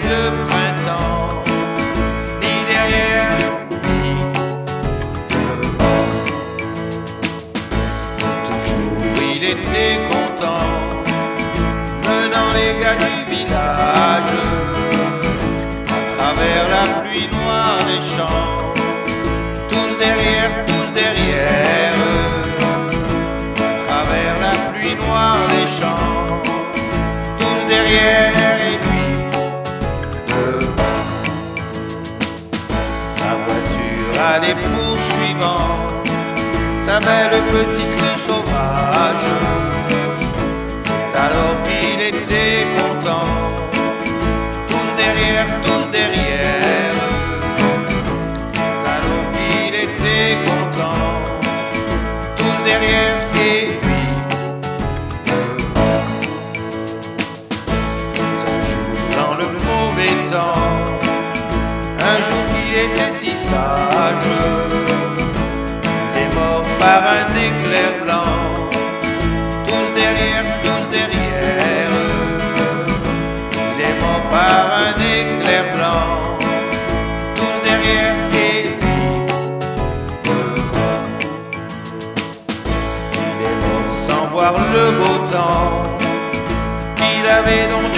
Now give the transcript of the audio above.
de printemps, ni derrière, ni devant. Toujours il était content, menant les gars du village à travers la pluie noire des champs. Tous derrière, à travers la pluie noire des champs. Tous derrière et lui devant. Sa voiture allait poursuivant sa belle petite queue sauvage. C'est alors qu'il était content. Tous derrière, tous derrière. C'est alors qu'il était content. Tous derrière et lui devant. Un jour dans le mauvais temps, un jour qu'il était si sage, il est mort par un éclair blanc. Tous derrière, il est mort par un éclair blanc. Tous derrière et lui devant. Il est mort sans voir le beau temps qu'il avait donc